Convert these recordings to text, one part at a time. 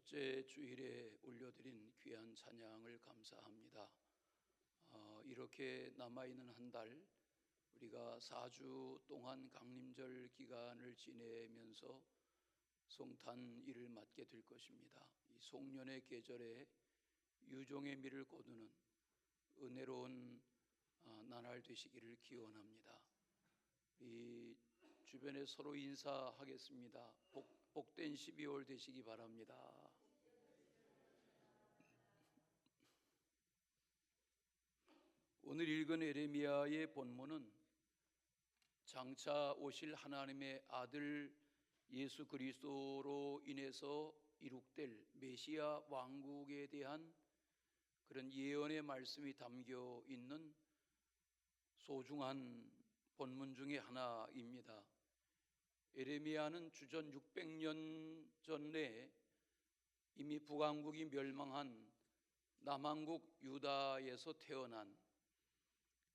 첫째 주일에 올려드린 귀한 찬양을 감사합니다. 이렇게 남아있는 한 달 우리가 4주 동안 강림절 기간을 지내면서 송탄 일을 맡게 될 것입니다. 이 송년의 계절에 유종의 미를 거두는 은혜로운 나날 되시기를 기원합니다. 이 주변에 서로 인사하겠습니다. 복된 12월 되시기 바랍니다. 오늘 읽은 에레미야의 본문은 장차 오실 하나님의 아들 예수 그리스도로 인해서 이룩될 메시아 왕국에 대한 그런 예언의 말씀이 담겨 있는 소중한 본문 중에 하나입니다. 에레미야는 주전 600년 전에 이미 북왕국이 멸망한 남왕국 유다에서 태어난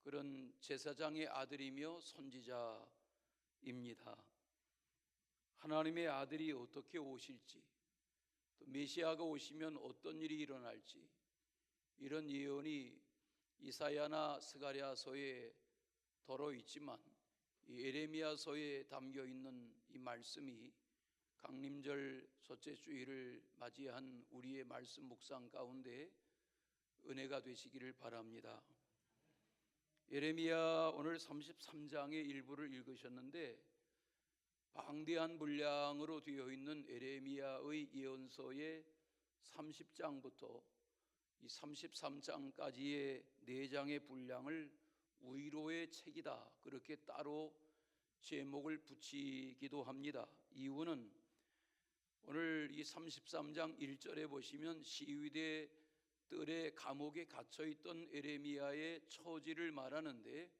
그런 제사장의 아들이며 선지자입니다. 하나님의 아들이 어떻게 오실지, 또 메시아가 오시면 어떤 일이 일어날지, 이런 예언이 이사야나 스가랴서에 덜어 있지만 이 에레미야서에 담겨 있는 이 말씀이 강림절 첫째 주일을 맞이한 우리의 말씀 묵상 가운데 은혜가 되시기를 바랍니다. 에레미야 오늘 33장의 일부를 읽으셨는데 방대한 분량으로 되어 있는 에레미야의 예언서의 30장부터 이 33장까지의 4장의 분량을 위로의 책이다, 그렇게 따로 제목을 붙이기도 합니다. 이유는 오늘 이 33장 1절에 보시면 시위대 뜰의 감옥에 갇혀있던 에레미야의 처지를 말하는데,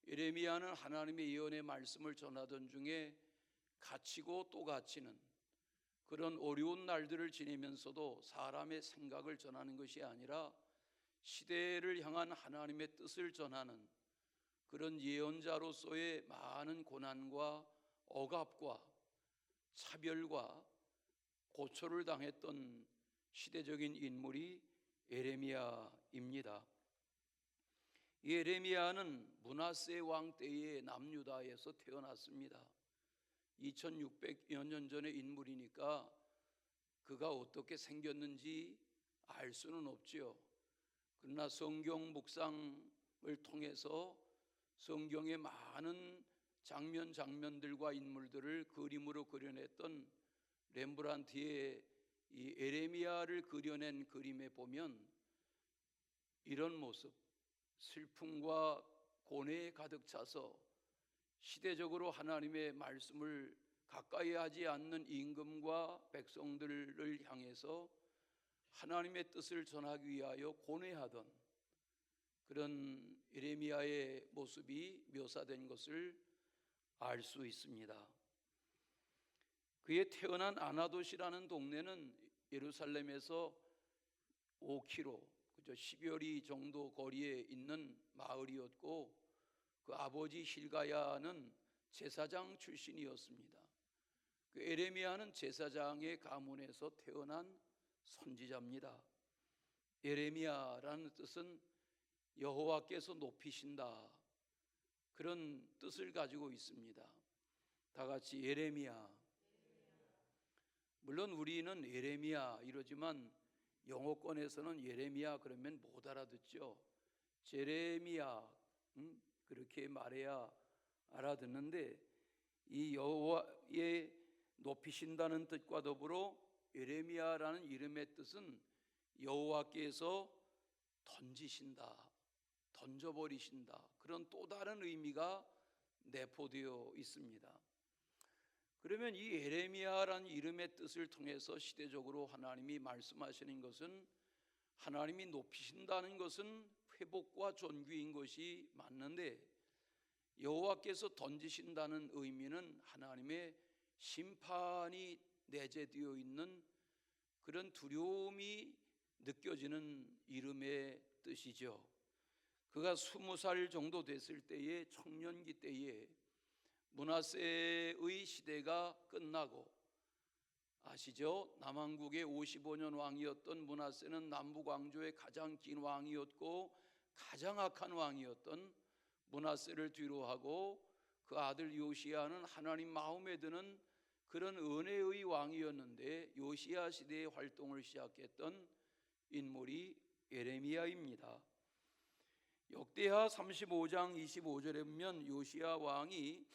에레미야는 하나님의 예언의 말씀을 전하던 중에 갇히고 또 갇히는 그런 어려운 날들을 지내면서도 사람의 생각을 전하는 것이 아니라 시대를 향한 하나님의 뜻을 전하는 그런 예언자로서의 많은 고난과 억압과 차별과 고초를 당했던 시대적인 인물이 에레미야입니다. 이 에레미야는 므낫세 왕 때의 남유다에서 태어났습니다. 2600여 년 전의 인물이니까 그가 어떻게 생겼는지 알 수는 없지요. 그러나 성경 묵상을 통해서 성경의 많은 장면들과 인물들을 그림으로 그려냈던 렘브란트의 이 에레미야를 그려낸 그림에 보면 이런 모습, 슬픔과 고뇌에 가득 차서 시대적으로 하나님의 말씀을 가까이 하지 않는 임금과 백성들을 향해서 하나님의 뜻을 전하기 위하여 고뇌하던 그런 에레미야의 모습이 묘사된 것을 알 수 있습니다. 그의 태어난 아나돗이라는 동네는 예루살렘에서 5km, 10여 리 정도 거리에 있는 마을이었고, 그 아버지 hil가야는 제사장 출신이었습니다. 그 에레미야는 제사장의 가문에서 태어난 선지자입니다. 에레미야라는 뜻은 여호와께서 높이신다, 그런 뜻을 가지고 있습니다. 다 같이 에레미야. 물론 우리는 에레미야 이러지만 영어권에서는 예레미야 그러면 못 알아듣죠. 제레미야 그렇게 말해야 알아듣는데, 이 여호와의 높이신다는 뜻과 더불어 에레미야라는 이름의 뜻은 여호와께서 던지신다, 던져버리신다, 그런 또 다른 의미가 내포되어 있습니다. 그러면 이 에레미야라는 이름의 뜻을 통해서 시대적으로 하나님이 말씀하시는 것은, 하나님이 높이신다는 것은 회복과 존귀인 것이 맞는데, 여호와께서 던지신다는 의미는 하나님의 심판이 내재되어 있는 그런 두려움이 느껴지는 이름의 뜻이죠. 그가 20살 정도 됐을 때에, 청년기 때에 므낫세의 시대가 끝나고 아시죠? 남왕국의 55년 왕이었던 므낫세는 남북 왕조의 가장 긴 왕이었고 가장 악한 왕이었던 므낫세를 뒤로하고 그 아들 요시야는 하나님 마음에 드는 그런 은혜의 왕이었는데 요시야 시대의 활동을 시작했던 인물이 예레미야입니다. 역대하 35장 25절에 보면 요시야 왕이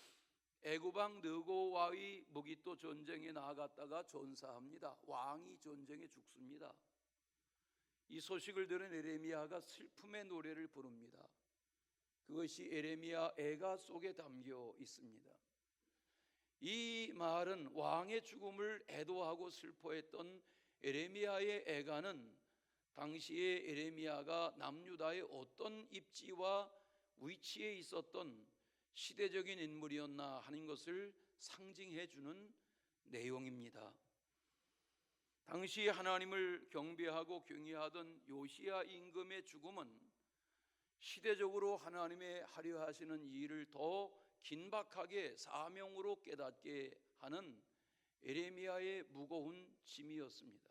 애굽 왕 느고와의 무기또 전쟁에 나아갔다가 전사합니다. 왕이 전쟁에 죽습니다. 이 소식을 들은 예레미야가 슬픔의 노래를 부릅니다. 그것이 예레미야 애가 속에 담겨 있습니다. 이 말은 왕의 죽음을 애도하고 슬퍼했던 예레미야의 애가는 당시에 예레미야가 남유다의 어떤 입지와 위치에 있었던 시대적인 인물이었나 하는 것을 상징해 주는 내용입니다. 당시 하나님을 경배하고 경외하던 요시야 임금의 죽음은 시대적으로 하나님의 하려 하시는 일을 더 긴박하게 사명으로 깨닫게 하는 예레미야의 무거운 짐이었습니다.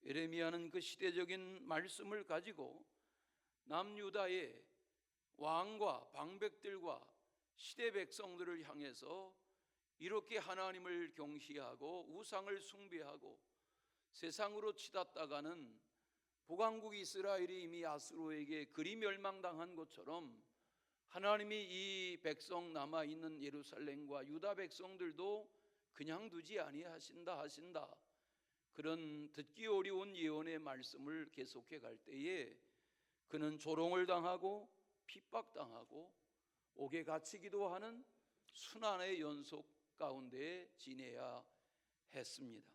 예레미야는 그 시대적인 말씀을 가지고 남유다의 왕과 방백들과 시대 백성들을 향해서 이렇게 하나님을 경시하고 우상을 숭배하고 세상으로 치닫다가는 북왕국 이스라엘이 이미 아수르에게 그리 멸망당한 것처럼 하나님이 이 백성 남아있는 예루살렘과 유다 백성들도 그냥 두지 아니하신다 그런 듣기 어려운 예언의 말씀을 계속해 갈 때에 그는 조롱을 당하고 핍박당하고 옥에 갇히기도 하는 순환의 연속 가운데 지내야 했습니다.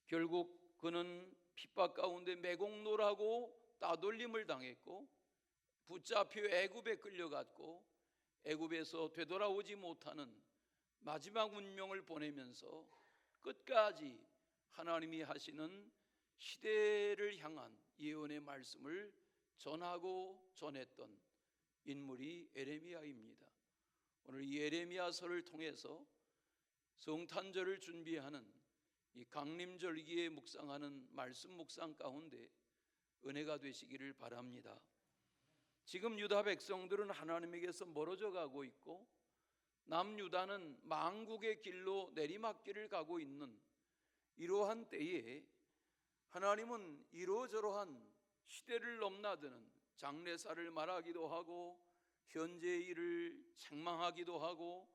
결국 그는 핍박 가운데 매국노라고 따돌림을 당했고 붙잡혀 애굽에 끌려갔고 애굽에서 되돌아오지 못하는 마지막 운명을 보내면서 끝까지 하나님이 하시는 시대를 향한 예언의 말씀을 전하고 전했던 인물이 예레미야입니다. 오늘 이 예레미야서를 통해서 성탄절을 준비하는 이 강림절기에 묵상하는 말씀 묵상 가운데 은혜가 되시기를 바랍니다. 지금 유다 백성들은 하나님에게서 멀어져 가고 있고 남유다는 망국의 길로 내리막길을 가고 있는 이러한 때에 하나님은 이러저러한 시대를 넘나드는 장래사를 말하기도 하고 현재의 일을 책망하기도 하고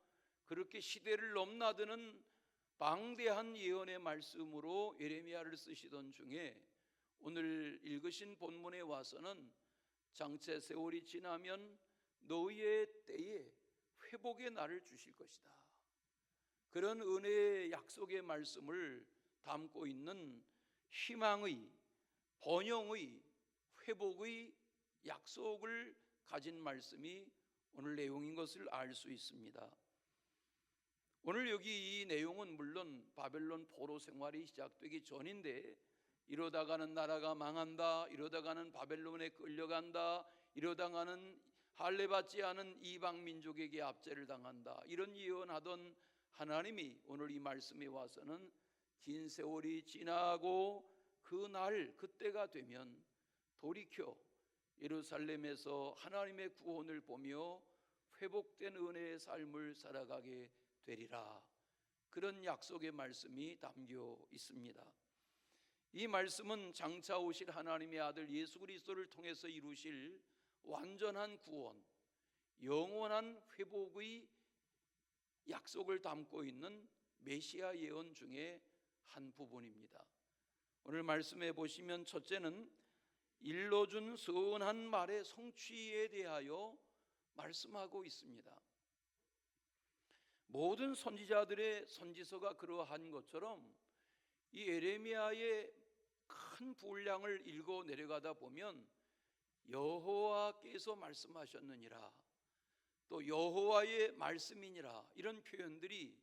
그렇게 시대를 넘나드는 방대한 예언의 말씀으로 예레미야를 쓰시던 중에 오늘 읽으신 본문에 와서는 장차 세월이 지나면 너희의 때에 회복의 날을 주실 것이다. 그런 은혜의 약속의 말씀을 담고 있는 희망의, 번영의, 회복의 약속을 가진 말씀이 오늘 내용인 것을 알 수 있습니다. 오늘 여기 이 내용은 물론 바벨론 포로 생활이 시작되기 전인데 이러다가는 나라가 망한다, 이러다가는 바벨론에 끌려간다, 이러다가는 할례받지 않은 이방 민족에게 압제를 당한다, 이런 예언하던 하나님이 오늘 이 말씀에 와서는 긴 세월이 지나고 그날 그때가 되면 돌이켜 예루살렘에서 하나님의 구원을 보며 회복된 은혜의 삶을 살아가게 되리라, 그런 약속의 말씀이 담겨 있습니다. 이 말씀은 장차 오실 하나님의 아들 예수 그리스도를 통해서 이루실 완전한 구원, 영원한 회복의 약속을 담고 있는 메시아 예언 중에 한 부분입니다. 오늘 말씀해 보시면 첫째는 일러준 선한 말의 성취에 대하여 말씀하고 있습니다. 모든 선지자들의 선지서가 그러한 것처럼 이 예레미야의 큰 분량을 읽어 내려가다 보면 여호와께서 말씀하셨느니라, 또 여호와의 말씀이니라, 이런 표현들이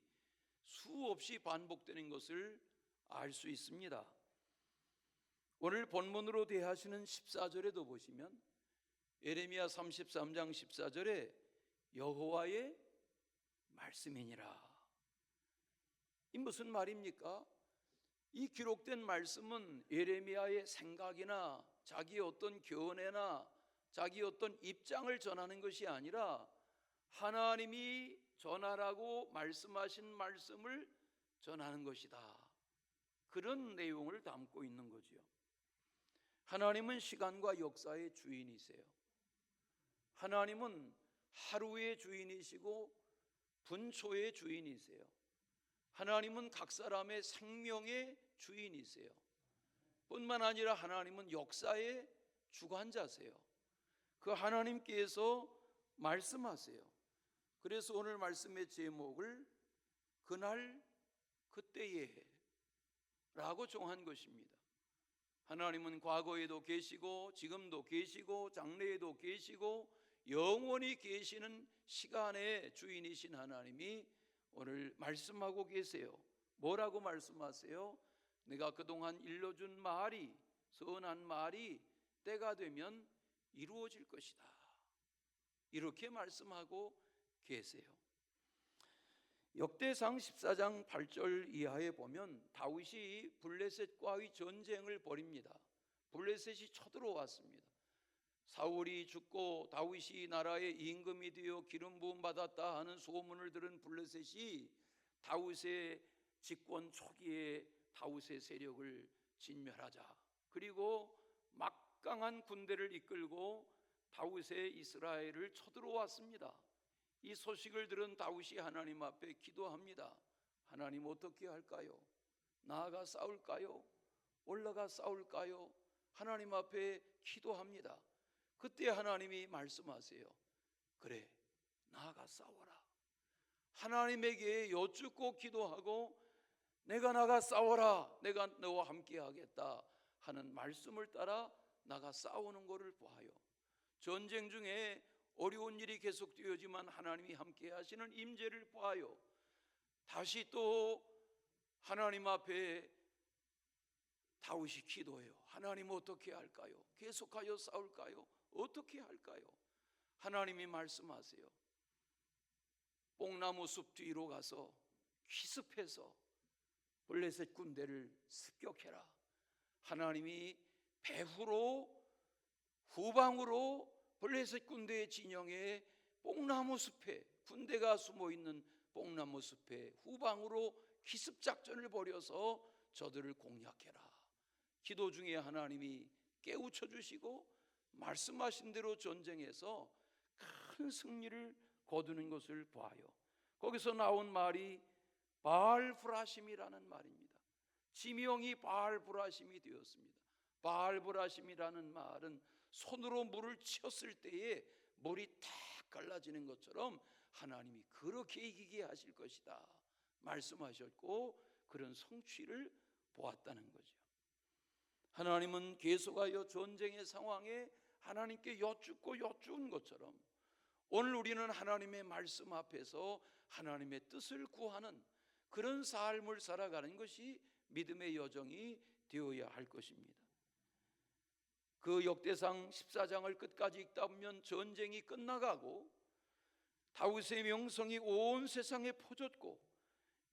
수없이 반복되는 것을 알 수 있습니다. 오늘 본문으로 대하시는 14절에도 보시면 예레미야 33장 14절에 여호와의 말씀이니라, 이 무슨 말입니까? 이 기록된 말씀은 예레미야의 생각이나 자기의 어떤 견해나 자기의 어떤 입장을 전하는 것이 아니라 하나님이 전하라고 말씀하신 말씀을 전하는 것이다. 그런 내용을 담고 있는 거지요. 하나님은 시간과 역사의 주인이세요. 하나님은 하루의 주인이시고 분초의 주인이세요. 하나님은 각 사람의 생명의 주인이세요. 뿐만 아니라 하나님은 역사의 주관자세요. 그 하나님께서 말씀하세요. 그래서 오늘 말씀의 제목을 그날 그때에 라고 정한 것입니다. 하나님은 과거에도 계시고 지금도 계시고 장래에도 계시고 영원히 계시는 시간의 주인이신 하나님이 오늘 말씀하고 계세요. 뭐라고 말씀하세요? 내가 그동안 일러준 말이, 선한 말이 때가 되면 이루어질 것이다. 이렇게 말씀하고 계세요. 역대상 14장 8절 이하에 보면 다윗이 블레셋과의 전쟁을 벌입니다. 블레셋이 쳐들어왔습니다. 사울이 죽고 다윗이 나라의 임금이 되어 기름 부음 받았다 하는 소문을 들은 블레셋이 다윗의 집권 초기에 다윗의 세력을 진멸하자, 그리고 막강한 군대를 이끌고 다윗의 이스라엘을 쳐들어왔습니다. 이 소식을 들은 다윗이 하나님 앞에 기도합니다. 하나님, 어떻게 할까요? 나아가 싸울까요? 올라가 싸울까요? 하나님 앞에 기도합니다. 그때 하나님이 말씀하세요. 그래, 나아가 싸워라. 하나님에게 여쭙고 기도하고 내가 나가 싸워라, 내가 너와 함께 하겠다 하는 말씀을 따라 나가 싸우는 것을 보아요. 전쟁 중에 어려운 일이 계속되어지만 하나님이 함께 하시는 임재를 보아요. 다시 또 하나님 앞에 다윗이 기도해요. 하나님, 어떻게 할까요? 계속하여 싸울까요? 어떻게 할까요? 하나님이 말씀하세요. 뽕나무 숲 뒤로 가서 기습해서 블레셋 군대를 습격해라. 하나님이 배후로, 후방으로 블레셋 군대의 진영에 뽕나무 숲에, 군대가 숨어있는 뽕나무 숲에 후방으로 기습작전을 벌여서 저들을 공략해라. 기도 중에 하나님이 깨우쳐 주시고 말씀하신 대로 전쟁에서 큰 승리를 거두는 것을 보아요. 거기서 나온 말이 바알브라심이라는 말입니다. 지명이 바알브라심이 되었습니다. 바알브라심이라는 말은 손으로 물을 치었을 때에 물이 탁 갈라지는 것처럼 하나님이 그렇게 이기게 하실 것이다 말씀하셨고, 그런 성취를 보았다는 거죠. 하나님은 계속하여 전쟁의 상황에 하나님께 여쭈은 것처럼 오늘 우리는 하나님의 말씀 앞에서 하나님의 뜻을 구하는 그런 삶을 살아가는 것이 믿음의 여정이 되어야 할 것입니다. 그 역대상 14장을 끝까지 읽다 보면 전쟁이 끝나가고 다윗의 명성이 온 세상에 퍼졌고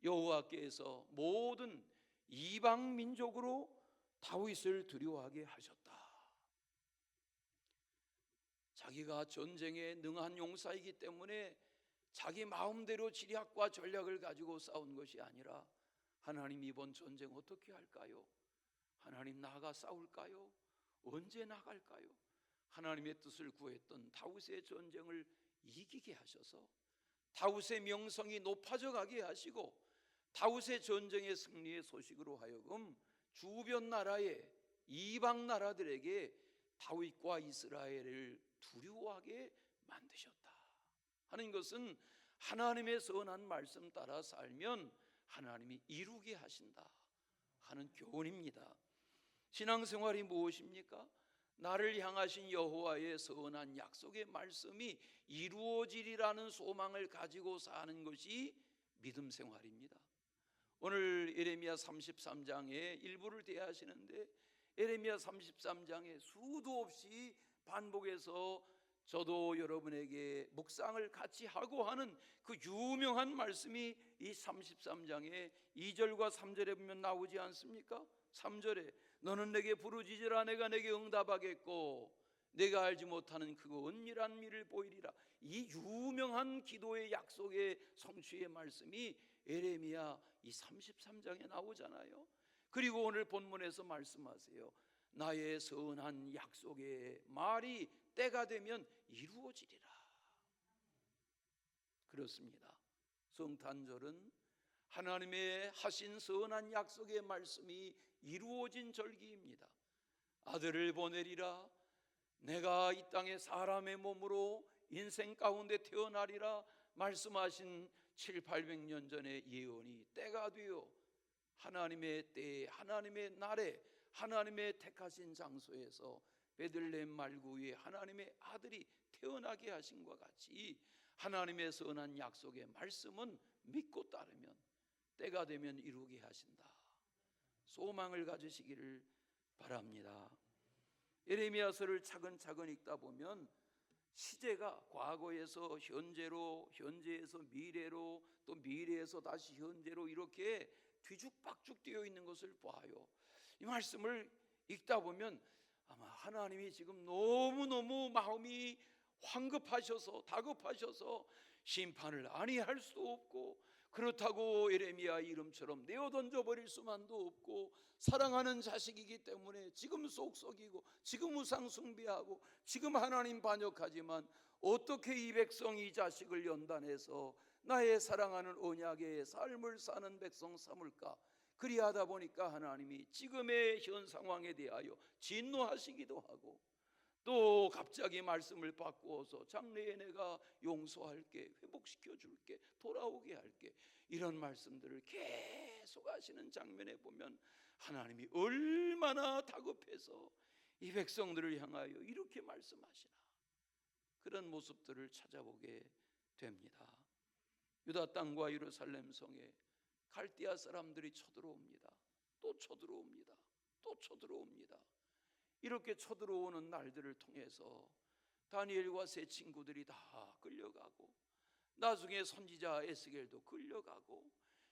여호와께서 모든 이방 민족으로 다윗을 두려워하게 하셨다. 자기가 전쟁에 능한 용사이기 때문에 자기 마음대로 지략과 전략을 가지고 싸운 것이 아니라 하나님, 이번 전쟁 어떻게 할까요? 하나님, 나가 싸울까요? 언제 나갈까요? 하나님의 뜻을 구했던 다윗의 전쟁을 이기게 하셔서 다윗의 명성이 높아져 가게 하시고 다윗의 전쟁의 승리의 소식으로 하여금 주변 나라의 이방 나라들에게 다윗과 이스라엘을 두려워하게 만드셨다 하는 것은 하나님의 선한 말씀 따라 살면 하나님이 이루게 하신다 하는 교훈입니다. 신앙생활이 무엇입니까? 나를 향하신 여호와의 선한 약속의 말씀이 이루어지리라는 소망을 가지고 사는 것이 믿음 생활입니다. 오늘 예레미야 33장의 일부를 대하시는데 예레미야 33장에 수도 없이 반복해서 저도 여러분에게 묵상을 같이 하고 하는 그 유명한 말씀이 이 33장의 2절과 3절에 보면 나오지 않습니까? 3절에 너는 내게 부르짖으라 내가 내게 응답하겠고 내가 알지 못하는 그거 은밀한 미를 보이리라. 이 유명한 기도의 약속의 성취의 말씀이 에레미야 이 33장에 나오잖아요. 그리고 오늘 본문에서 말씀하세요. 나의 선한 약속의 말이 때가 되면 이루어지리라. 그렇습니다. 성탄절은 하나님의 하신 선한 약속의 말씀이 이루어진 절기입니다. 아들을 보내리라. 내가 이 땅에 사람의 몸으로 인생 가운데 태어나리라 말씀하신 700~800년 전의 예언이 때가 되어 하나님의 때에 하나님의 날에 하나님의 택하신 장소에서 베들레헴 말구 위에 하나님의 아들이 태어나게 하신과 같이 하나님의 선한 약속의 말씀은 믿고 따르면 때가 되면 이루게 하신다. 소망을 가지시기를 바랍니다. 예레미야서를 차근차근 읽다 보면 시제가 과거에서 현재로, 현재에서 미래로, 또 미래에서 다시 현재로 이렇게 뒤죽박죽 되어 있는 것을 봐요. 이 말씀을 읽다 보면 아마 하나님이 지금 너무너무 마음이 황급하셔서 다급하셔서 심판을 아니할 수도 없고, 그렇다고 예레미야 이름처럼 내어 던져버릴 수만도 없고, 사랑하는 자식이기 때문에 지금 쏙쏙이고 지금 우상 숭배하고 지금 하나님 반역하지만 어떻게 이 백성 이 자식을 연단해서 나의 사랑하는 언약의 삶을 사는 백성 삼을까? 그리하다 보니까 하나님이 지금의 현 상황에 대하여 진노하시기도 하고, 또 갑자기 말씀을 바꾸어서 장래에 내가 용서할게, 회복시켜 줄게, 돌아오게 할게, 이런 말씀들을 계속 하시는 장면에 보면 하나님이 얼마나 다급해서 이 백성들을 향하여 이렇게 말씀하시나, 그런 모습들을 찾아보게 됩니다. 유다 땅과 예루살렘 성에 갈대아 사람들이 쳐들어옵니다. 또 쳐들어옵니다. 또 쳐들어옵니다. 이렇게 쳐들어오는 날들을 통해서 다니엘과 세 친구들이 다 끌려가고, 나중에 선지자 에스겔도 끌려가고,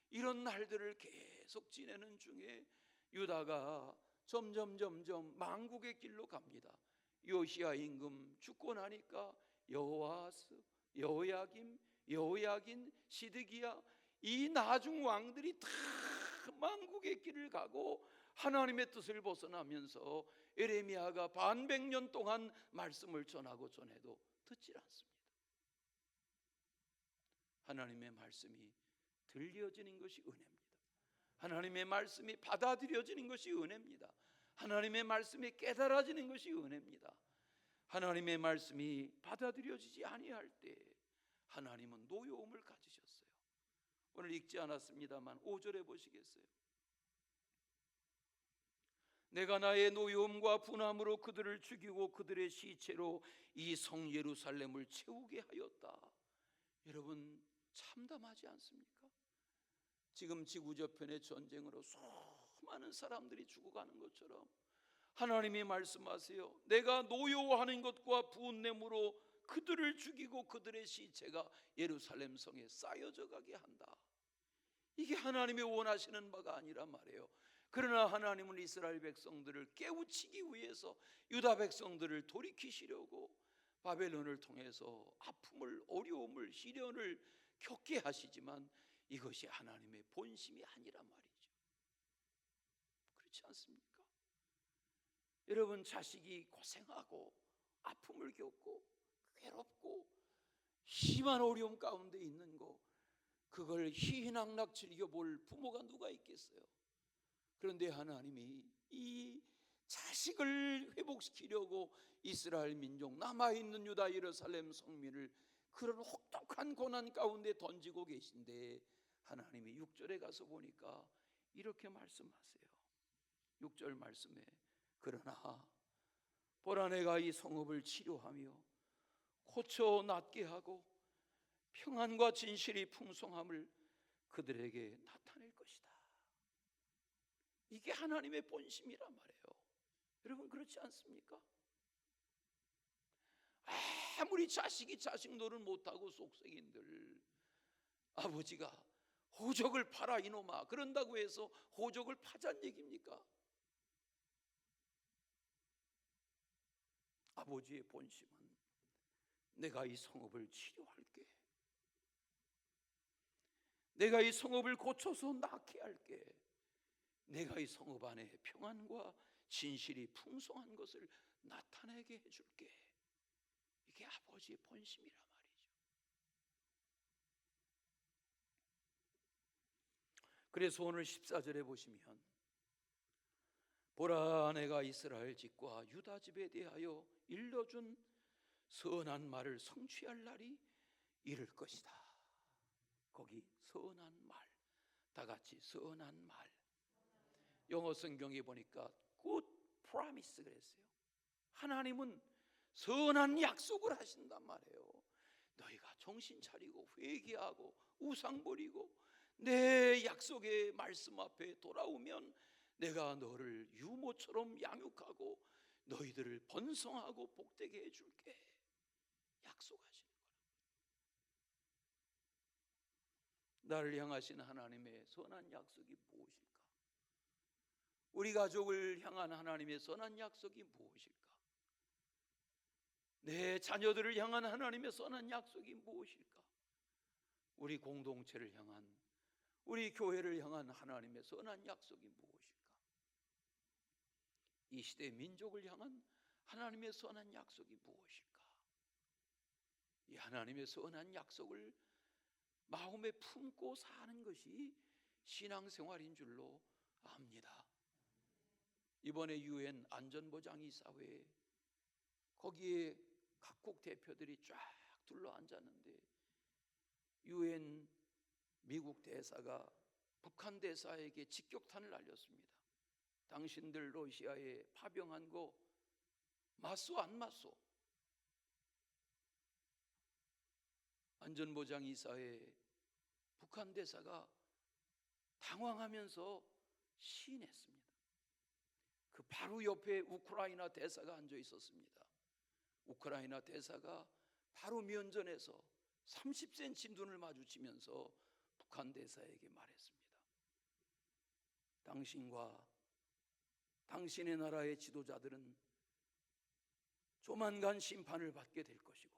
이런 날들을 계속 지내는 중에 유다가 점점 망국의 길로 갑니다. 요시야 임금 죽고 나니까 여호아스, 여호야김, 여호야긴, 시드기야, 이 나중 왕들이 다 망국의 길을 가고 하나님의 뜻을 벗어나면서 에레미야가 반백년 동안 말씀을 전하고 전해도 듣질 않습니다. 하나님의 말씀이 들려지는 것이 은혜입니다. 하나님의 말씀이 받아들여지는 것이 은혜입니다. 하나님의 말씀이 깨달아지는 것이 은혜입니다. 하나님의 말씀이 받아들여지지 아니할 때 하나님은 노여움을 가지셨어요. 오늘 읽지 않았습니다만 5절에 보시겠어요? 내가 나의 노여움과 분함으로 그들을 죽이고 그들의 시체로 이 성 예루살렘을 채우게 하였다. 여러분 참담하지 않습니까? 지금 지구저편의 전쟁으로 수많은 사람들이 죽어가는 것처럼 하나님이 말씀하세요. 내가 노여워하는 것과 분냄으로 그들을 죽이고 그들의 시체가 예루살렘 성에 쌓여져 가게 한다. 이게 하나님이 원하시는 바가 아니라 말이에요. 그러나 하나님은 이스라엘 백성들을 깨우치기 위해서 유다 백성들을 돌이키시려고 바벨론을 통해서 아픔을, 어려움을, 시련을 겪게 하시지만 이것이 하나님의 본심이 아니라 말이죠. 그렇지 않습니까? 여러분 자식이 고생하고 아픔을 겪고 괴롭고 심한 어려움 가운데 있는 거, 그걸 희희낙낙 즐겨볼 부모가 누가 있겠어요? 그런데 하나님이 이 자식을 회복시키려고 이스라엘 민족, 남아있는 유다 예루살렘 성민을 그런 혹독한 고난 가운데 던지고 계신데 하나님이 6절에 가서 보니까 이렇게 말씀하세요. 6절 말씀에 그러나 보라 내가 이 성읍을 치료하며 고쳐 낫게 하고 평안과 진실이 풍성함을 그들에게 나타낼 것이다. 이게 하나님의 본심이란 말이에요. 여러분 그렇지 않습니까? 아무리 자식이 자식 노릇 못하고 속썩인들 아버지가 호적을 팔아 이놈아 그런다고 해서 호적을 파자는 얘기입니까? 아버지의 본심은 내가 이 성읍을 치료할게, 내가 이 성읍을 고쳐서 낫게 할게, 내가 이 성읍 안에 평안과 진실이 풍성한 것을 나타내게 해줄게. 이게 아버지의 본심이란 말이죠. 그래서 오늘 14절에 보시면 보라 내가 이스라엘 집과 유다 집에 대하여 일러준 선한 말을 성취할 날이 이를 것이다. 거기 선한 말, 다 같이 선한 말. 영어 성경에 보니까 good promise 그랬어요. 하나님은 선한 약속을 하신단 말이에요. 너희가 정신 차리고 회개하고 우상 버리고 내 약속의 말씀 앞에 돌아오면 내가 너를 유모처럼 양육하고 너희들을 번성하고 복되게 해줄게 약속하시는 거라. 나를 향하신 하나님의 선한 약속이 무엇일까? 우리 가족을 향한 하나님의 선한 약속이 무엇일까? 내 자녀들을 향한 하나님의 선한 약속이 무엇일까? 우리 공동체를 향한, 우리 교회를 향한 하나님의 선한 약속이 무엇일까? 이 시대 민족을 향한 하나님의 선한 약속이 무엇일까? 이 하나님의 선한 약속을 마음에 품고 사는 것이 신앙생활인 줄로 압니다. 이번에 UN 안전보장이사회에 거기에 각국 대표들이 쫙 둘러앉았는데 UN 미국 대사가 북한 대사에게 직격탄을 날렸습니다. 당신들 러시아에 파병한 거 맞소 안 맞소? 안전보장이사회 북한 대사가 당황하면서 시인했습니다. 그 바로 옆에 우크라이나 대사가 앉아 있었습니다. 우크라이나 대사가 바로 면전에서 30cm 눈을 마주치면서 북한 대사에게 말했습니다. 당신과 당신의 나라의 지도자들은 조만간 심판을 받게 될 것이고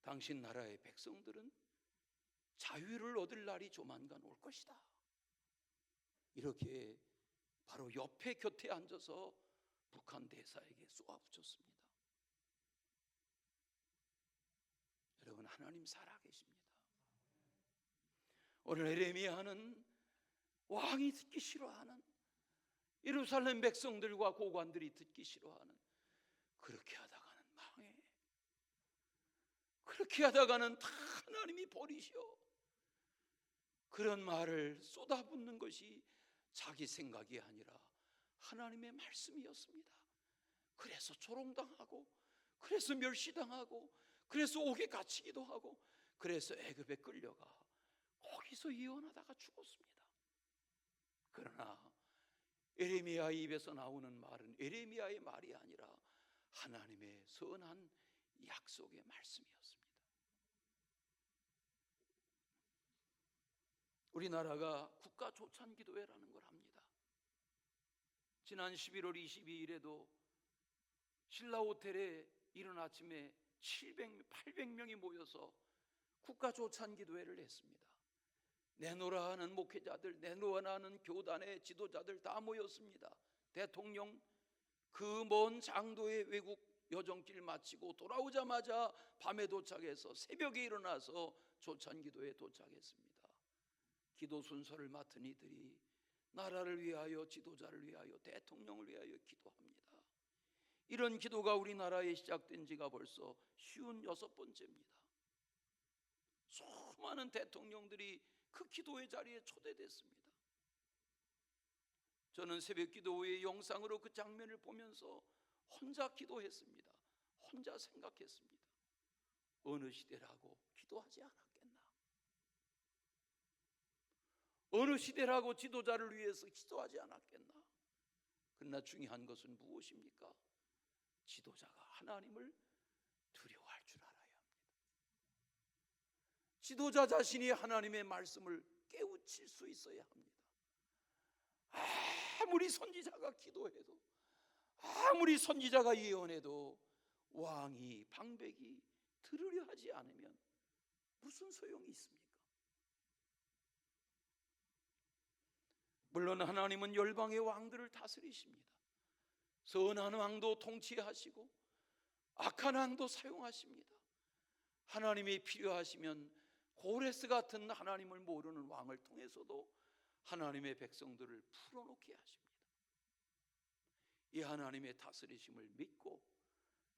당신 나라의 백성들은 자유를 얻을 날이 조만간 올 것이다. 이렇게 바로 옆에 곁에 앉아서 북한 대사에게 쏘아붙였습니다. 여러분, 하나님 살아계십니다. 오늘 에레미야는 왕이 듣기 싫어하는, 예루살렘 백성들과 고관들이 듣기 싫어하는, 그렇게 하다가는 망해, 그렇게 하다가는 다 하나님이 버리셔, 그런 말을 쏟아붓는 것이 자기 생각이 아니라 하나님의 말씀이었습니다. 그래서 조롱당하고, 그래서 멸시당하고, 그래서 옥에 갇히기도 하고, 그래서 애굽에 끌려가 거기서 예언하다가 죽었습니다. 그러나 에레미야 입에서 나오는 말은 에레미야의 말이 아니라 하나님의 선한 약속의 말씀이었습니다. 우리나라가 국가 조찬 기도회라는 걸 합니다. 지난 11월 22일에도 신라 호텔에 이른 아침에 800명이 모여서 국가 조찬 기도회를 했습니다. 내노라 하는 목회자들, 내노라 하는 교단의 지도자들 다 모였습니다. 대통령 그 먼 장도의 외국 여정길 마치고 돌아오자마자 밤에 도착해서 새벽에 일어나서 조찬 기도에 도착했습니다. 기도 순서를 맡은 이들이 나라를 위하여, 지도자를 위하여, 대통령을 위하여 기도합니다. 이런 기도가 우리나라에 시작된 지가 벌써 56번째입니다. 수많은 대통령들이 그 기도의 자리에 초대됐습니다. 저는 새벽 기도회의 영상으로 그 장면을 보면서 혼자 기도했습니다. 혼자 생각했습니다. 어느 시대라고 기도하지 않았겠나? 어느 시대라고 지도자를 위해서 기도하지 않았겠나? 그러나 중요한 것은 무엇입니까? 지도자가 하나님을 지도자 자신이 하나님의 말씀을 깨우칠 수 있어야 합니다. 아무리 선지자가 기도해도, 아무리 선지자가 예언해도 왕이, 방백이 들으려 하지 않으면 무슨 소용이 있습니까? 물론 하나님은 열방의 왕들을 다스리십니다. 선한 왕도 통치하시고 악한 왕도 사용하십니다. 하나님이 필요하시면 고레스 같은 하나님을 모르는 왕을 통해서도 하나님의 백성들을 풀어놓게 하십니다. 이 하나님의 다스리심을 믿고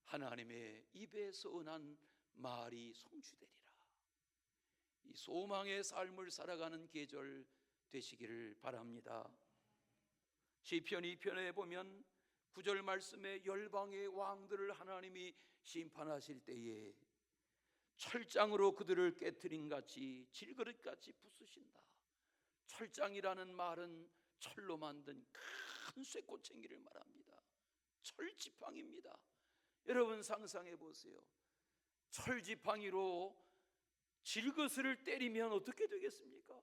하나님의 입에 선한 말이 성취되리라, 이 소망의 삶을 살아가는 계절 되시기를 바랍니다. 시편 2편에 보면 9절 말씀에 열방의 왕들을 하나님이 심판하실 때에 철장으로 그들을 깨트린 같이 질그릇같이 부수신다. 철장이라는 말은 철로 만든 큰 쇠꼬챙이를 말합니다. 철지팡이입니다. 여러분 상상해 보세요. 철지팡이로 질그릇을 때리면 어떻게 되겠습니까?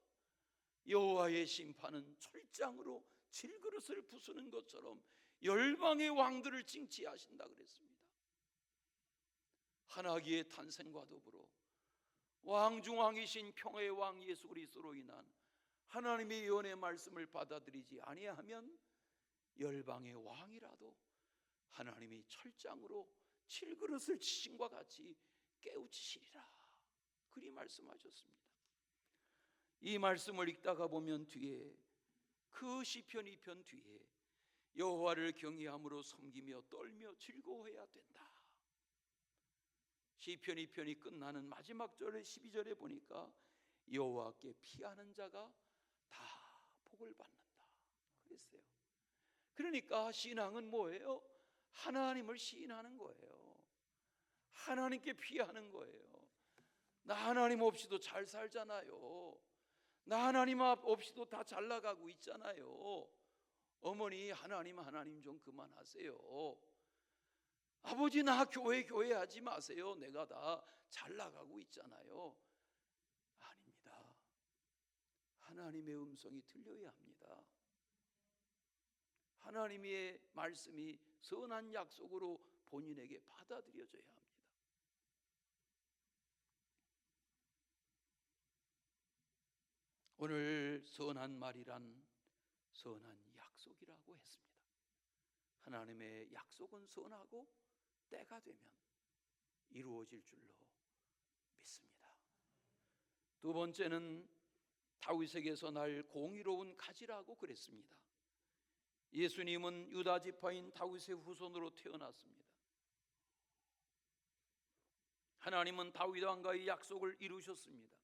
여호와의 심판은 철장으로 질그릇을 부수는 것처럼 열방의 왕들을 징치하신다 그랬습니다. 하나기의 탄생과 더불어 왕 중 왕이신 평화의 왕 예수 그리스도로 인한 하나님의 예언의 말씀을 받아들이지 아니하면 열방의 왕이라도 하나님이 철장으로 질그릇을 치신과 같이 깨우치시리라, 그리 말씀하셨습니다. 이 말씀을 읽다가 보면 뒤에 그 시편 2편 뒤에 여호와를 경외함으로 섬기며 떨며 즐거워해야 된다. 시편 2편이 끝나는 마지막 절의 12절에 보니까 여호와께 피하는 자가 다 복을 받는다 그랬어요. 그러니까 신앙은 뭐예요? 하나님을 시인하는 거예요. 하나님께 피하는 거예요. 나 하나님 없이도 잘 살잖아요. 나 하나님 없이도 다 잘 나가고 있잖아요. 어머니 하나님 좀 그만하세요. 아버지 나 교회 하지 마세요. 내가 다 잘 나가고 있잖아요. 아닙니다. 하나님의 음성이 들려야 합니다. 하나님의 말씀이 선한 약속으로 본인에게 받아들여져야 합니다. 오늘 선한 말이란 선한 약속이라고 했습니다. 하나님의 약속은 선하고 때가 되면 이루어질 줄로 믿습니다. 두 번째는 다윗에게서 날 공의로운 가지라고 그랬습니다. 예수님은 유다 지파인 다윗의 후손으로 태어났습니다. 하나님은 다윗 왕과의 약속을 이루셨습니다.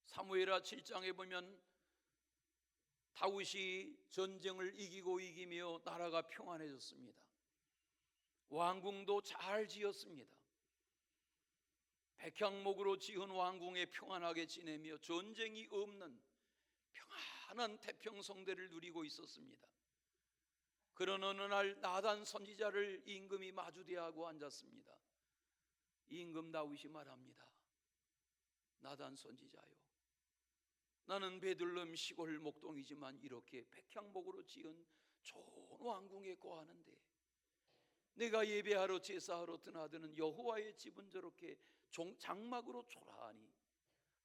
사무엘하 7장에 보면 다윗이 전쟁을 이기며 나라가 평안해졌습니다. 왕궁도 잘 지었습니다. 백향목으로 지은 왕궁에 평안하게 지내며 전쟁이 없는 평안한 태평성대를 누리고 있었습니다. 그런 어느 날 나단 선지자를 임금이 마주대하고 앉았습니다. 임금 다윗이 말합니다. 나단 선지자요, 나는 베들레헴 시골 목동이지만 이렇게 백향목으로 지은 좋은 왕궁에 거하는데 내가 예배하러 제사하러 드나드는 여호와의 집은 저렇게 장막으로 초라하니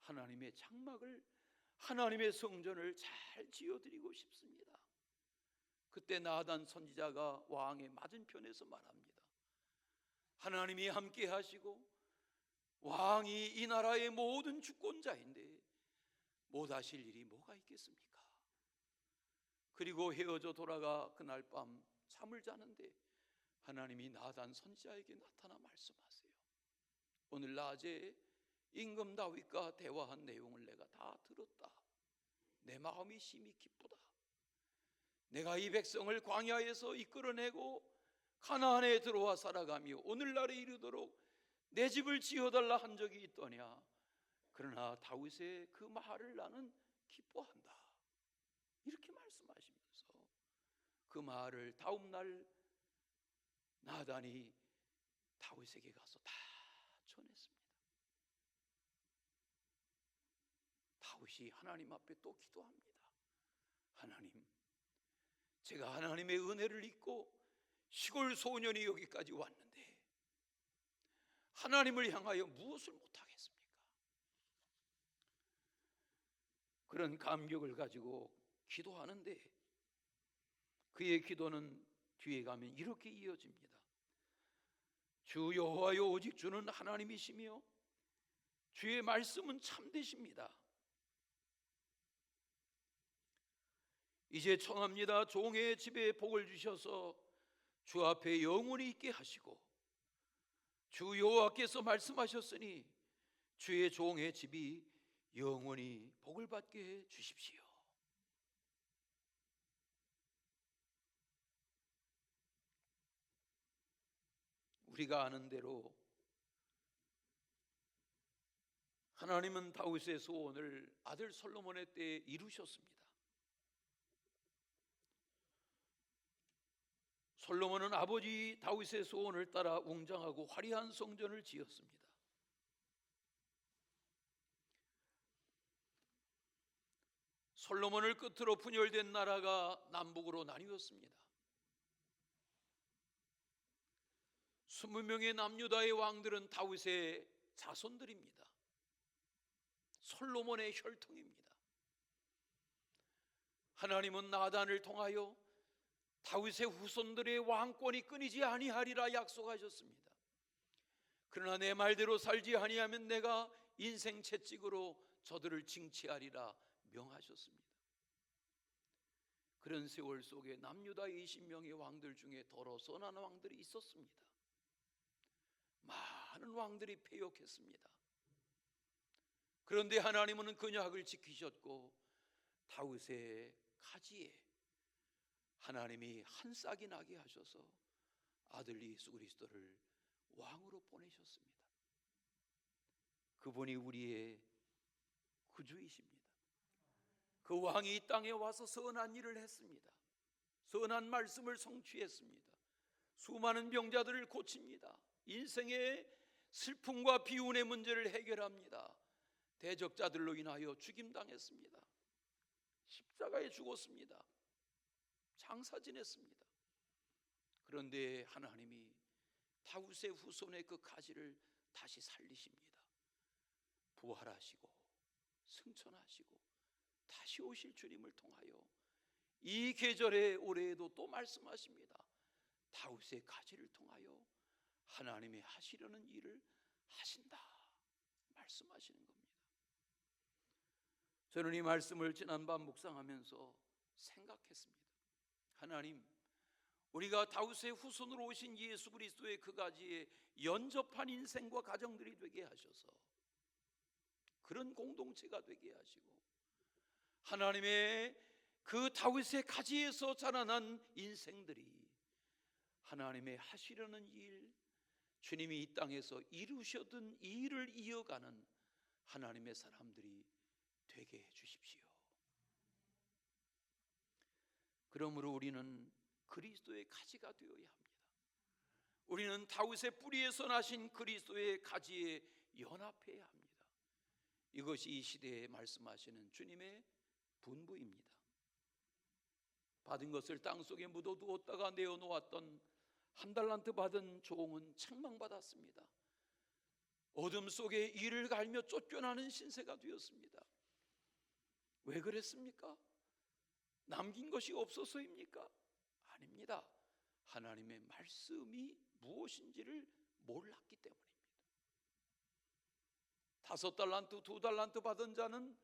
하나님의 장막을, 하나님의 성전을 잘 지어드리고 싶습니다. 그때 나단 선지자가 왕의 맞은편에서 말합니다. 하나님이 함께 하시고 왕이 이 나라의 모든 주권자인데 못하실 일이 뭐가 있겠습니까? 그리고 헤어져 돌아가 그날 밤 잠을 자는데 하나님이 나단 선지자에게 나타나 말씀하세요. 오늘 낮에 임금 다윗과 대화한 내용을 내가 다 들었다. 내 마음이 심히 기쁘다. 내가 이 백성을 광야에서 이끌어내고 가나안에 들어와 살아가며 오늘날에 이르도록 내 집을 지어달라 한 적이 있더냐. 그러나 다윗의 그 말을 나는 기뻐한다. 이렇게 말씀하시면서 그 말을 다음 날 나단이 다윗에게 가서 다 전했습니다. 다윗이 하나님 앞에 또 기도합니다. 하나님, 제가 하나님의 은혜를 잊고 시골 소년이 여기까지 왔는데 하나님을 향하여 무엇을 못하겠습니까? 그런 감격을 가지고 기도하는데 그의 기도는 뒤에 가면 이렇게 이어집니다. 주 여호와여, 오직 주는 하나님이시며 주의 말씀은 참되십니다. 이제 청합니다. 종의 집에 복을 주셔서 주 앞에 영원히 있게 하시고 주 여호와께서 말씀하셨으니 주의 종의 집이 영원히 복을 받게 해 주십시오. 우리가 아는 대로 하나님은 다윗의 소원을 아들 솔로몬의 때에 이루셨습니다. 솔로몬은 아버지 다윗의 소원을 따라 웅장하고 화려한 성전을 지었습니다. 솔로몬을 끝으로 분열된 나라가 남북으로 나뉘었습니다. 20명의 남유다의 왕들은 다윗의 자손들입니다. 솔로몬의 혈통입니다. 하나님은 나단을 통하여 다윗의 후손들의 왕권이 끊이지 아니하리라 약속하셨습니다. 그러나 내 말대로 살지 아니하면 내가 인생 채찍으로 저들을 징치하리라 명하셨습니다. 그런 세월 속에 남유다 20명의 왕들 중에 더러 선한 왕들이 있었습니다. 많은 왕들이 패역했습니다. 그런데 하나님은 언약을 지키셨고 다윗의 가지에 하나님이 한 싹이 나게 하셔서 아들 예수 그리스도를 왕으로 보내셨습니다. 그분이 우리의 구주이십니다. 그 왕이 이 땅에 와서 선한 일을 했습니다. 선한 말씀을 성취했습니다. 수많은 병자들을 고칩니다. 인생의 슬픔과 비운의 문제를 해결합니다. 대적자들로 인하여 죽임당했습니다. 십자가에 죽었습니다. 장사 지냈습니다. 그런데 하나님이 다윗의 후손의 그 가지를 다시 살리십니다. 부활하시고 승천하시고 다시 오실 주님을 통하여 이 계절의 올해에도 또 말씀하십니다. 다윗의 가지를 통하여 하나님이 하시려는 일을 하신다 말씀하시는 겁니다. 저는 이 말씀을 지난밤 묵상하면서 생각했습니다. 하나님, 우리가 다윗의 후손으로 오신 예수 그리스도의 그 가지에 연접한 인생과 가정들이 되게 하셔서 그런 공동체가 되게 하시고 하나님의 그 다윗의 가지에서 자라난 인생들이 하나님의 하시려는 일, 주님이 이 땅에서 이루셨던 이 일을 이어가는 하나님의 사람들이 되게 해 주십시오. 그러므로 우리는 그리스도의 가지가 되어야 합니다. 우리는 다윗의 뿌리에서 나신 그리스도의 가지에 연합해야 합니다. 이것이 이 시대에 말씀하시는 주님의 분부입니다. 받은 것을 땅속에 묻어두었다가 내어놓았던 한 달란트 받은 종은 책망받았습니다. 어둠 속에 이를 갈며 쫓겨나는 신세가 되었습니다. 왜 그랬습니까? 남긴 것이 없어서입니까? 아닙니다. 하나님의 말씀이 무엇인지를 몰랐기 때문입니다. 5달란트, 2달란트 받은 자는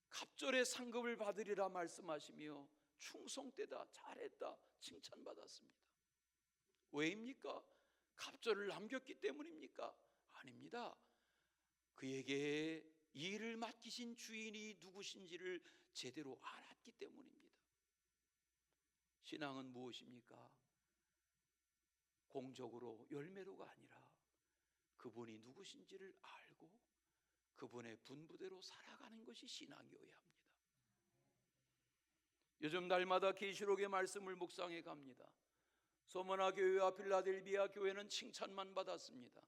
갑절의 상급을 받으리라 말씀하시며 충성되다, 잘했다 칭찬받았습니다. 왜입니까? 갑절을 남겼기 때문입니까? 아닙니다. 그에게 이 일을 맡기신 주인이 누구신지를 제대로 알았기 때문입니다. 신앙은 무엇입니까? 공적으로 열매로가 아니라 그분이 누구신지를 알고 그분의 분부대로 살아가는 것이 신앙이어야 합니다. 요즘 날마다 계시록의 말씀을 묵상해 갑니다. 소모나 교회와 필라델비아 교회는 칭찬만 받았습니다.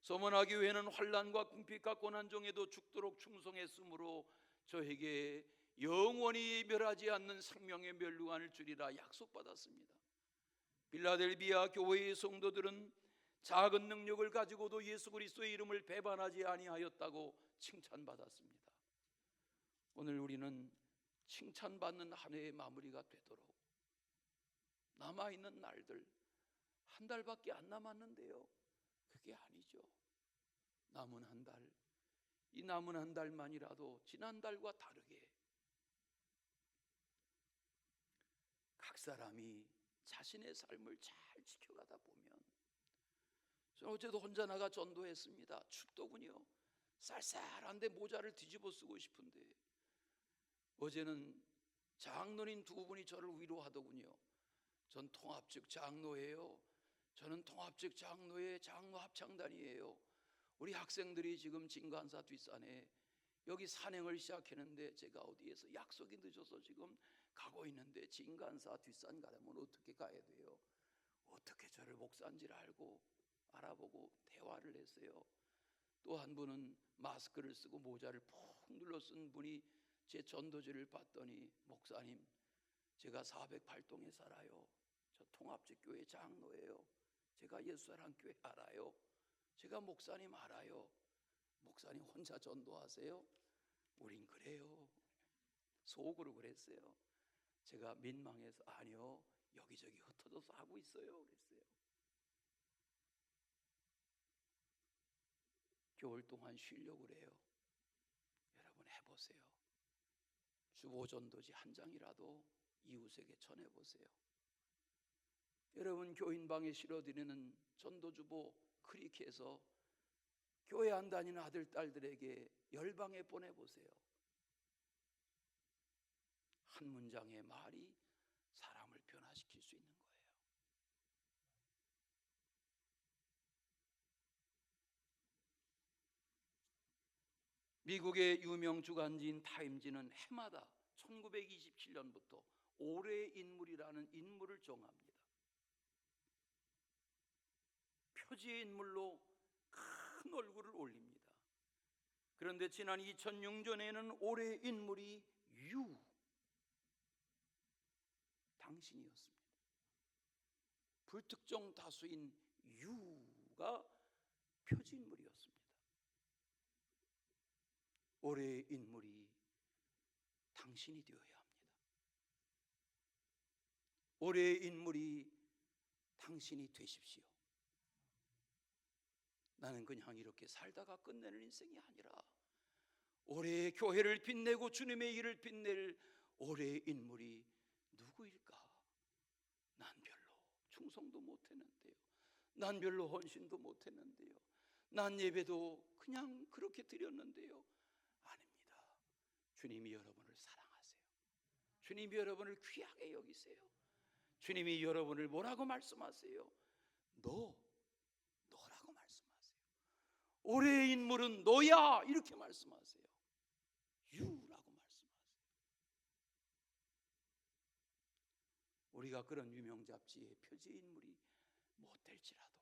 소모나 교회는 환난과 궁핍과 고난 중에도 죽도록 충성했으므로 저에게 영원히 멸하지 않는 생명의 멸류관을 주리라 약속받았습니다. 빌라델비아 교회의 성도들은 작은 능력을 가지고도 예수 그리스도의 이름을 배반하지 아니하였다고 칭찬받았습니다. 오늘 우리는 칭찬받는 한 해의 마무리가 되도록, 남아있는 날들 한 달밖에 안 남았는데요, 그게 아니죠. 남은 한 달, 이 남은 한 달만이라도 지난달과 다르게 각 사람이 자신의 삶을 잘 지켜가다 보면, 저는 어제도 혼자 나가 전도했습니다. 춥더군요. 쌀쌀한데 모자를 뒤집어 쓰고 싶은데, 어제는 장로님 두 분이 저를 위로하더군요. 전 통합적 장로예요. 저는 통합적 장로의 장로 합창단이에요. 우리 학생들이 지금 진관사 뒷산에 여기 산행을 시작했는데, 제가 어디에서 약속이 늦어서 지금 가고 있는데, 진관사 뒷산 가려면 어떻게 가야 돼요? 어떻게 저를 목사인지를 알아보고 대화를 했어요. 또 한 분은 마스크를 쓰고 모자를 푹 눌러 쓴 분이 제 전도지를 봤더니, 목사님, 제가 408동에 살아요. 저 통합적 교회 장로예요. 제가 예수사랑 교회 알아요. 제가 목사님 알아요. 목사님 혼자 전도하세요? 우린 그래요. 속으로 그랬어요. 제가 민망해서, 아니요, 여기저기 흩어져서 하고 있어요, 그랬어요. 겨울 동안 쉬려고 그래요. 여러분 해보세요. 주보전도지 한 장이라도 이웃에게 전해보세요. 여러분 교인방에 실어드리는 전도주보 클릭해서 교회 안 다니는 아들, 딸들에게 열방에 보내보세요. 한 문장의 말이 사람을 변화시킬 수 있는 거예요. 미국의 유명 주간지인 타임지는 해마다 1927년부터 올해의 인물이라는 인물을 정합니다. 표지의 인물로 큰 얼굴을 올립니다. 그런데 지난 2006년에는 올해의 인물이 당신이었습니다. 불특정 다수인 유가 표지인물이었습니다. 올해의 인물이 당신이 되어야 합니다. 올해의 인물이 당신이 되십시오. 나는 그냥 이렇게 살다가 끝내는 인생이 아니라 올해의 교회를 빛내고 주님의 일을 빛낼 올해의 인물이 누구일까? 난 별로 충성도 못했는데요. 난 별로 헌신도 못했는데요. 난 예배도 그냥 그렇게 드렸는데요. 아닙니다. 주님이 여러분을 사랑하세요. 주님이 여러분을 귀하게 여기세요. 주님이 여러분을 뭐라고 말씀하세요? 너라고 말씀하세요. 올해의 인물은 너야, 이렇게 말씀하세요. 유라고 말씀하세요. 우리가 그런 유명 잡지의 표지 인물이 못 될지라도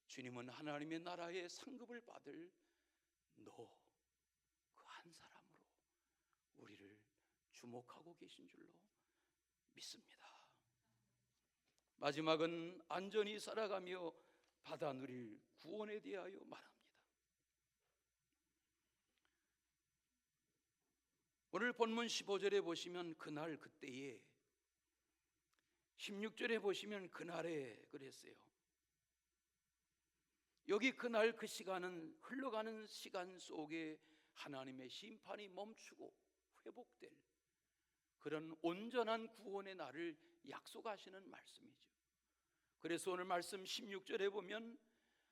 주님은 하나님의 나라의 상급을 받을 너 그 한 사람으로 우리를 주목하고 계신 줄로 믿습니다. 마지막은 안전히 살아가며 받아 누릴 구원에 대하여 말합니다. 오늘 본문 15절에 보시면 그날 그때에, 16절에 보시면 그날에 그랬어요. 여기 그날 그 시간은 흘러가는 시간 속에 하나님의 심판이 멈추고 회복될 그런 온전한 구원의 날을 약속하시는 말씀이죠. 그래서 오늘 말씀 16절에 보면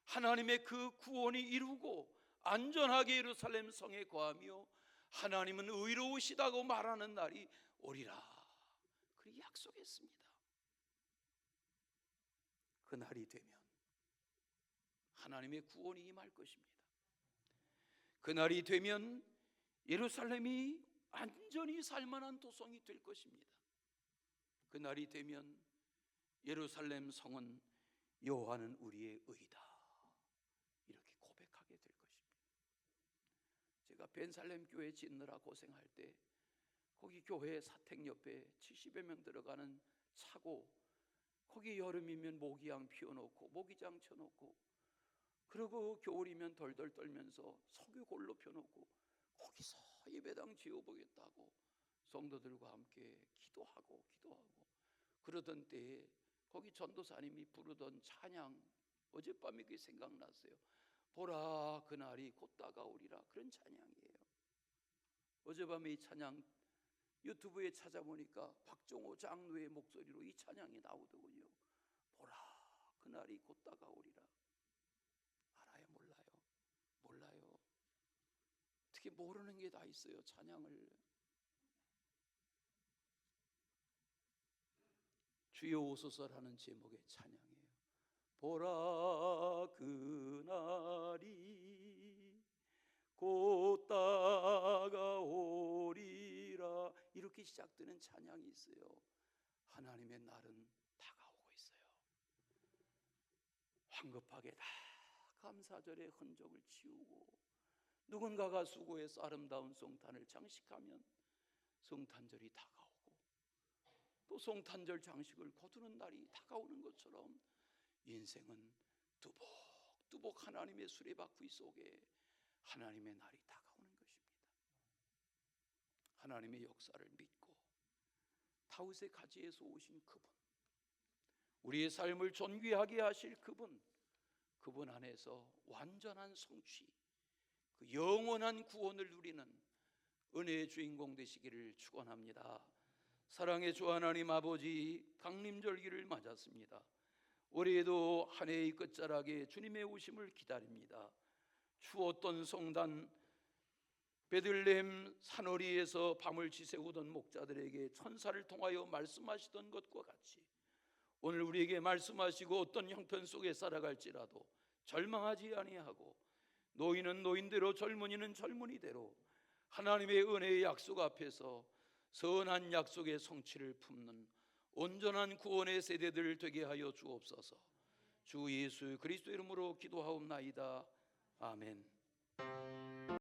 하나님의 그 구원이 이루고 안전하게 예루살렘 성에 거하며 하나님은 의로우시다고 말하는 날이 오리라, 그렇게 약속했습니다. 그 날이 되면 하나님의 구원이 임할 것입니다. 그 날이 되면 예루살렘이 안전히 살만한 도성이 될 것입니다. 그 날이 되면 예루살렘 성은 여호와는 우리의 의다, 이렇게 고백하게 될 것입니다. 제가 벤살렘 교회 짓느라 고생할 때 거기 교회 사택 옆에 70여 명 들어가는 차고, 거기 여름이면 모기향 피워놓고 모기장 쳐놓고, 그리고 겨울이면 덜덜 떨면서 석유 골로 펴놓고 거기서 예배당 지어보겠다고 성도들과 함께 기도하고 그러던 때에 거기 전도사님이 부르던 찬양, 어젯밤에 그게 생각났어요. 보라 그날이 곧 다가오리라, 그런 찬양이에요. 어젯밤에 이 찬양 유튜브에 찾아보니까 박종호 장로의 목소리로 이 찬양이 나오더군요. 보라 그날이 곧 다가오리라. 알아요? 몰라요. 어떻게 모르는 게 다 있어요. 찬양을. 주여 오소서라는 제목의 찬양이에요. 보라 그날이 곧 다가오리라, 이렇게 시작되는 찬양이 있어요. 하나님의 날은 다가오고 있어요. 황급하게 다 감사절의 흔적을 치우고 누군가가 수고해서 아름다운 성탄을 장식하면 성탄절이 다가오고, 또 성탄절 장식을 거두는 날이 다가오는 것처럼 인생은 뚜벅뚜벅 하나님의 수레바퀴 속에 하나님의 날이 다가오는 것입니다. 하나님의 역사를 믿고 다윗의 가지에서 오신 그분, 우리의 삶을 존귀하게 하실 그분 안에서 완전한 성취, 그 영원한 구원을 누리는 은혜의 주인공 되시기를 축원합니다. 사랑의 주 하나님 아버지, 강림절기를 맞았습니다. 올해에도 한 해의 끝자락에 주님의 오심을 기다립니다. 추웠던 성단 베들레헴 산허리에서 밤을 지새우던 목자들에게 천사를 통하여 말씀하시던 것과 같이 오늘 우리에게 말씀하시고 어떤 형편 속에 살아갈지라도 절망하지 아니하고, 노인은 노인대로 젊은이는 젊은이대로 하나님의 은혜의 약속 앞에서 선한 약속의 성취를 품는 온전한 구원의 세대들 되게 하여 주옵소서. 주 예수 그리스도 이름으로 기도하옵나이다. 아멘.